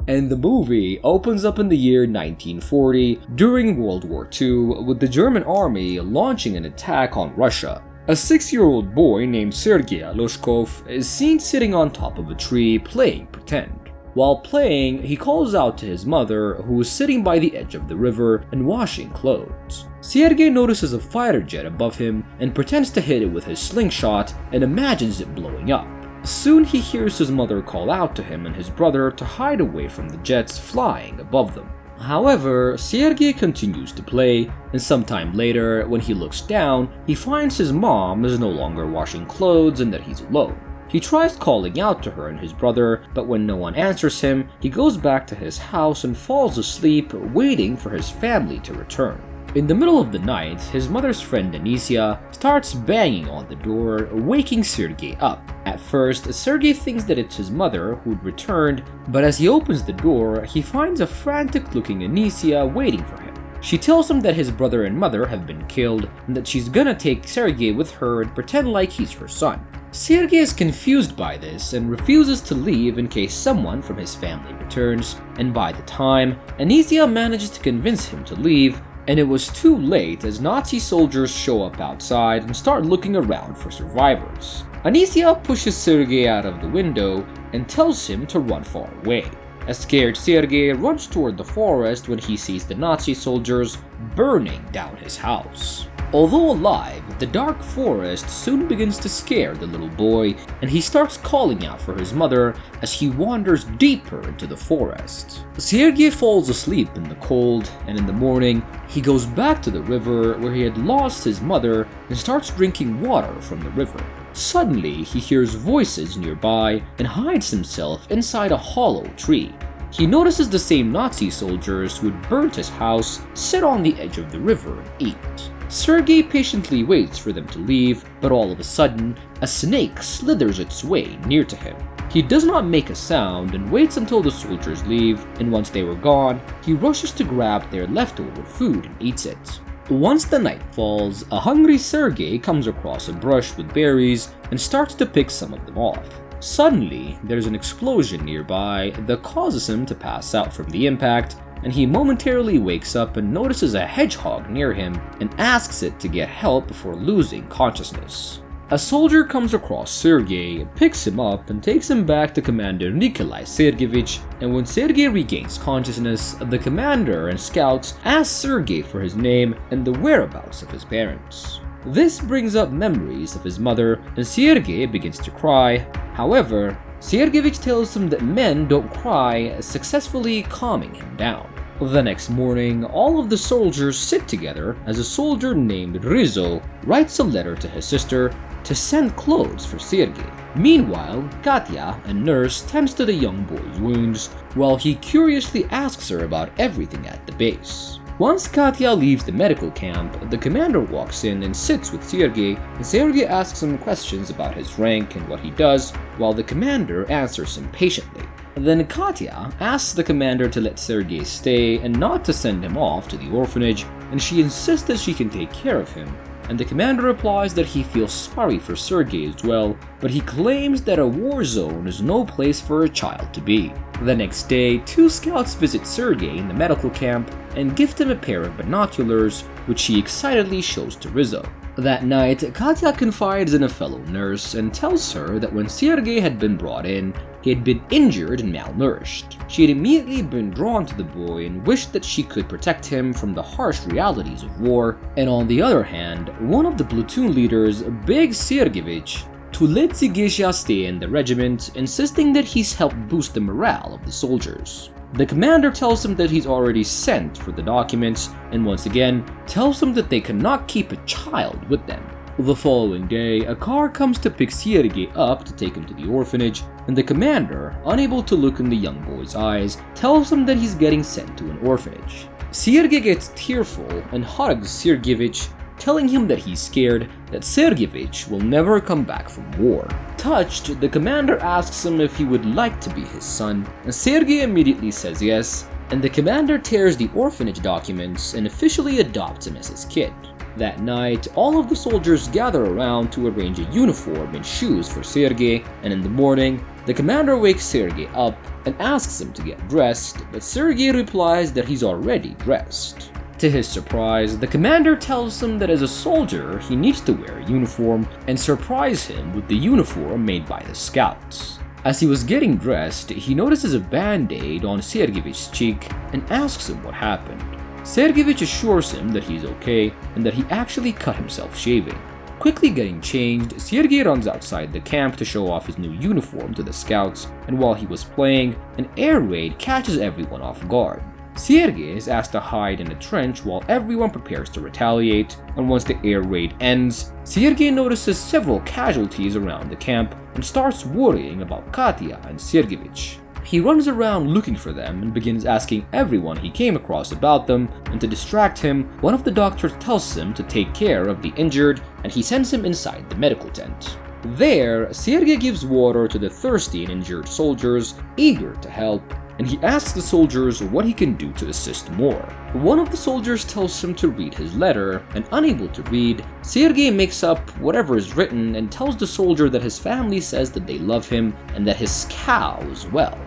And the movie opens up in the year 1940 during World War II, with the German army launching an attack on Russia. A 6-year-old boy named Sergei Aloshkov is seen sitting on top of a tree playing pretend. While playing, he calls out to his mother, who is sitting by the edge of the river and washing clothes. Sergei notices a fighter jet above him and pretends to hit it with his slingshot and imagines it blowing up. Soon he hears his mother call out to him and his brother to hide away from the jets flying above them. However, Sergei continues to play, and sometime later, when he looks down, he finds his mom is no longer washing clothes and that he's alone. He tries calling out to her and his brother, but when no one answers him, he goes back to his house and falls asleep, waiting for his family to return. In the middle of the night, his mother's friend Anicia starts banging on the door, waking Sergei up. At first, Sergei thinks that it's his mother who'd returned, but as he opens the door, he finds a frantic-looking Anicia waiting for him. She tells him that his brother and mother have been killed, and that she's gonna take Sergei with her and pretend like he's her son. Sergei is confused by this and refuses to leave in case someone from his family returns, and by the time, Anicia manages to convince him to leave, and it was too late as Nazi soldiers show up outside and start looking around for survivors. Anicia pushes Sergei out of the window and tells him to run far away. A scared Sergei runs toward the forest when he sees the Nazi soldiers burning down his house. Although alive, the dark forest soon begins to scare the little boy, and he starts calling out for his mother as he wanders deeper into the forest. Sergei falls asleep in the cold, and in the morning, he goes back to the river where he had lost his mother and starts drinking water from the river. Suddenly, he hears voices nearby and hides himself inside a hollow tree. He notices the same Nazi soldiers who had burnt his house sit on the edge of the river and eat. Sergei patiently waits for them to leave, but all of a sudden, a snake slithers its way near to him. He does not make a sound and waits until the soldiers leave, and once they were gone, he rushes to grab their leftover food and eats it. Once the night falls, a hungry Sergei comes across a brush with berries and starts to pick some of them off. Suddenly, there's an explosion nearby that causes him to pass out from the impact, and he momentarily wakes up and notices a hedgehog near him and asks it to get help before losing consciousness. A soldier comes across Sergei, picks him up, and takes him back to Commander Nikolai Sergeyevich, and when Sergei regains consciousness, the commander and scouts ask Sergei for his name and the whereabouts of his parents. This brings up memories of his mother, and Sergei begins to cry. However, Sergeyevich tells him that men don't cry, successfully calming him down. The next morning, all of the soldiers sit together as a soldier named Rizzo writes a letter to his sister to send clothes for Sergei. Meanwhile, Katya, a nurse, tends to the young boy's wounds, while he curiously asks her about everything at the base. Once Katya leaves the medical camp, the commander walks in and sits with Sergei, and Sergei asks him questions about his rank and what he does, while the commander answers him patiently. Then Katya asks the commander to let Sergei stay and not to send him off to the orphanage, and she insists that she can take care of him. And the commander replies that he feels sorry for Sergei as well, but he claims that a war zone is no place for a child to be. The next day, two scouts visit Sergei in the medical camp and gift him a pair of binoculars, which he excitedly shows to Rizzo. That night, Katya confides in a fellow nurse and tells her that when Sergei had been brought in, he had been injured and malnourished. She had immediately been drawn to the boy and wished that she could protect him from the harsh realities of war, and on the other hand, one of the platoon leaders begs Sergeyevich to let Zigesha stay in the regiment, insisting that he's helped boost the morale of the soldiers. The commander tells him that he's already sent for the documents, and once again tells him that they cannot keep a child with them. The following day, a car comes to pick Sergei up to take him to the orphanage, and the commander, unable to look in the young boy's eyes, tells him that he's getting sent to an orphanage. Sergei gets tearful and hugs Sergeyevich, telling him that he's scared that Sergeyevich will never come back from war. Touched, the commander asks him if he would like to be his son, and Sergei immediately says yes, and the commander tears the orphanage documents and officially adopts him as his kid. That night, all of the soldiers gather around to arrange a uniform and shoes for Sergei, and in the morning, the commander wakes Sergei up and asks him to get dressed, but Sergei replies that he's already dressed. To his surprise, the commander tells him that as a soldier, he needs to wear a uniform and surprise him with the uniform made by the scouts. As he was getting dressed, he notices a band-aid on Sergeyevich's cheek and asks him what happened. Sergeyevich assures him that he's okay and that he actually cut himself shaving. Quickly getting changed, Sergei runs outside the camp to show off his new uniform to the scouts, and while he was playing, an air raid catches everyone off guard. Sergei is asked to hide in a trench while everyone prepares to retaliate, and once the air raid ends, Sergei notices several casualties around the camp and starts worrying about Katya and Sergeyevich. He runs around looking for them and begins asking everyone he came across about them, and to distract him, one of the doctors tells him to take care of the injured and he sends him inside the medical tent. There, Sergei gives water to the thirsty and injured soldiers, eager to help, and he asks the soldiers what he can do to assist more. One of the soldiers tells him to read his letter, and unable to read, Sergei makes up whatever is written and tells the soldier that his family says that they love him and that his cow as well.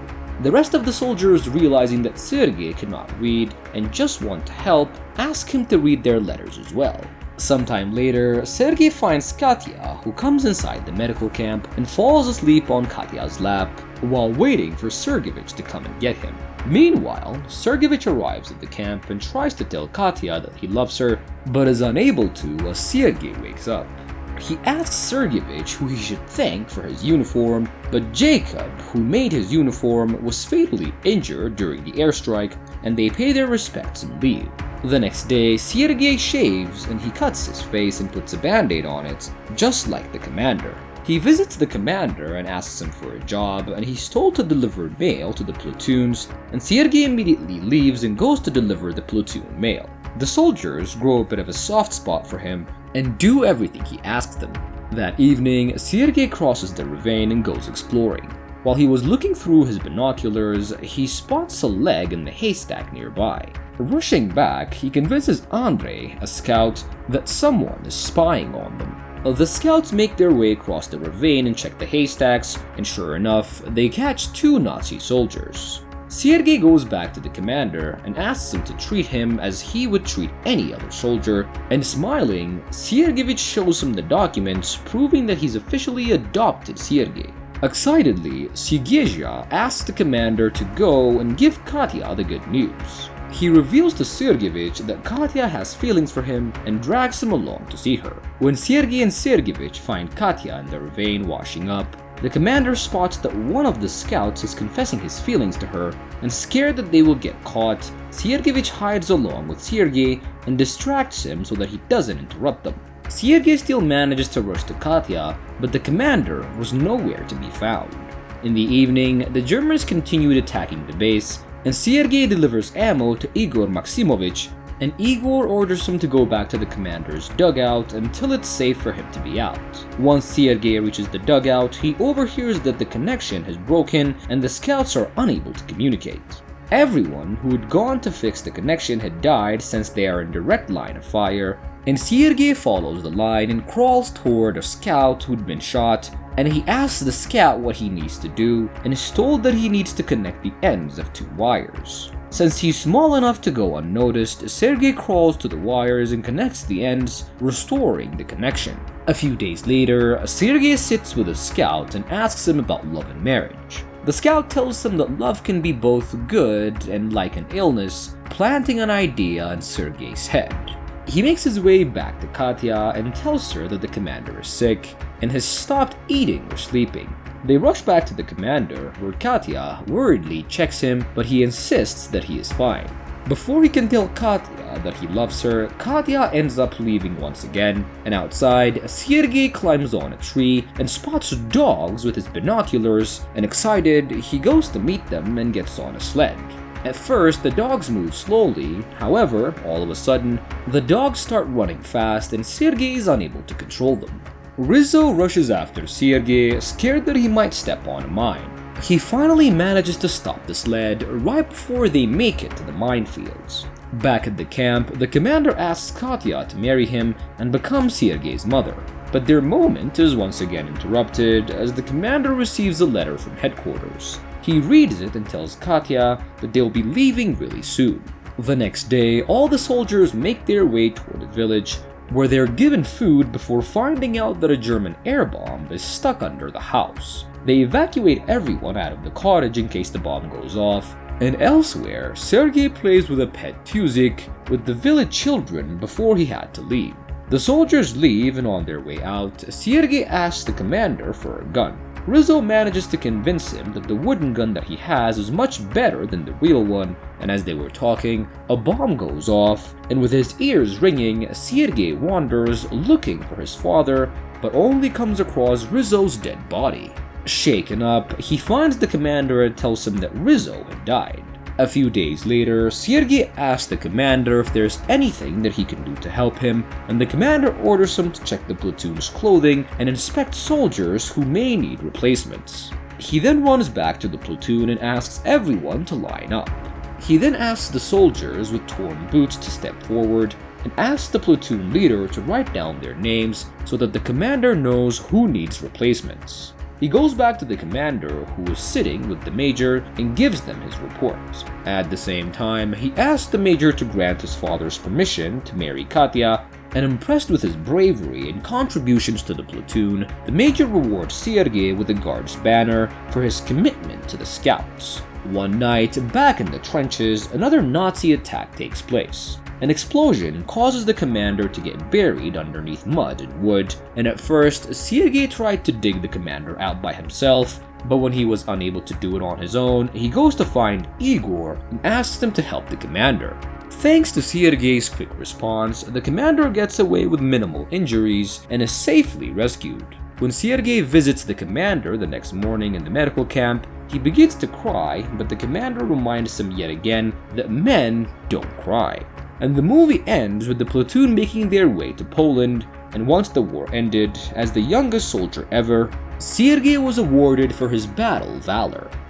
The rest of the soldiers, realizing that Sergei cannot read and just want to help, ask him to read their letters as well. Sometime later, Sergei finds Katya, who comes inside the medical camp and falls asleep on Katya's lap while waiting for Sergeyevich to come and get him. Meanwhile, Sergeyevich arrives at the camp and tries to tell Katya that he loves her, but is unable to as Sergei wakes up. He asks Sergeyevich who he should thank for his uniform, but Jacob, who made his uniform, was fatally injured during the airstrike, and they pay their respects and leave. The next day, Sergei shaves and he cuts his face and puts a band-aid on it, just like the commander. He visits the commander and asks him for a job, and he's told to deliver mail to the platoons, and Sergei immediately leaves and goes to deliver the platoon mail. The soldiers grow a bit of a soft spot for him and do everything he asks them. That evening, Sergei crosses the ravine and goes exploring. While he was looking through his binoculars, he spots a leg in the haystack nearby. Rushing back, he convinces Andrei, a scout, that someone is spying on them. The scouts make their way across the ravine and check the haystacks, and sure enough, they catch two Nazi soldiers. Sergei goes back to the commander and asks him to treat him as he would treat any other soldier, and smiling, Sergeyevich shows him the documents proving that he's officially adopted Sergei. Excitedly, Sigezha asks the commander to go and give Katya the good news. He reveals to Sergeyevich that Katya has feelings for him and drags him along to see her. When Sergei and Sergeyevich find Katya in the ravine washing up, the commander spots that one of the scouts is confessing his feelings to her, and scared that they will get caught, Sergeyevich hides along with Sergei and distracts him so that he doesn't interrupt them. Sergei still manages to rush to Katya, but the commander was nowhere to be found. In the evening, the Germans continued attacking the base, and Sergei delivers ammo to Igor Maximovich, and Igor orders him to go back to the commander's dugout until it's safe for him to be out. Once Sergei reaches the dugout, he overhears that the connection has broken and the scouts are unable to communicate. Everyone who had gone to fix the connection had died since they are in direct line of fire, and Sergei follows the line and crawls toward a scout who'd been shot, and he asks the scout what he needs to do and is told that he needs to connect the ends of two wires. Since he's small enough to go unnoticed, Sergei crawls to the wires and connects the ends, restoring the connection. A few days later, Sergei sits with a scout and asks him about love and marriage. The scout tells him that love can be both good and like an illness, planting an idea in Sergei's head. He makes his way back to Katya and tells her that the commander is sick and has stopped eating or sleeping. They rush back to the commander, where Katya worriedly checks him, but he insists that he is fine. Before he can tell Katya that he loves her, Katya ends up leaving once again, and outside, Sergei climbs on a tree and spots dogs with his binoculars, and excited, he goes to meet them and gets on a sled. At first, the dogs move slowly, however, all of a sudden, the dogs start running fast and Sergei is unable to control them. Rizzo rushes after Sergei, scared that he might step on a mine. He finally manages to stop the sled right before they make it to the minefields. Back at the camp, the commander asks Katya to marry him and become Sergei's mother. But their moment is once again interrupted as the commander receives a letter from headquarters. He reads it and tells Katya that they'll be leaving really soon. The next day, all the soldiers make their way toward the village, where they're given food before finding out that a German air bomb is stuck under the house. They evacuate everyone out of the cottage in case the bomb goes off, and elsewhere, Sergei plays with a pet Tuzik with the village children before he had to leave. The soldiers leave, and on their way out, Sergei asks the commander for a gun. Rizzo manages to convince him that the wooden gun that he has is much better than the real one, and as they were talking, a bomb goes off, and with his ears ringing, Sergei wanders looking for his father, but only comes across Rizzo's dead body. Shaken up, he finds the commander and tells him that Rizzo had died. A few days later, Sergei asks the commander if there's anything that he can do to help him, and the commander orders him to check the platoon's clothing and inspect soldiers who may need replacements. He then runs back to the platoon and asks everyone to line up. He then asks the soldiers with torn boots to step forward and asks the platoon leader to write down their names so that the commander knows who needs replacements. He goes back to the commander, who is sitting with the major, and gives them his report. At the same time, he asks the major to grant his father's permission to marry Katya, and impressed with his bravery and contributions to the platoon, the major rewards Sergei with a guard's banner for his commitment to the scouts. One night, back in the trenches, another Nazi attack takes place. An explosion causes the commander to get buried underneath mud and wood, and at first, Sergei tried to dig the commander out by himself, but when he was unable to do it on his own, he goes to find Igor and asks him to help the commander. Thanks to Sergei's quick response, the commander gets away with minimal injuries and is safely rescued. When Sergei visits the commander the next morning in the medical camp, he begins to cry, but the commander reminds him yet again that men don't cry. And the movie ends with the platoon making their way to Poland, and once the war ended, as the youngest soldier ever, Sergei was awarded for his battle valor.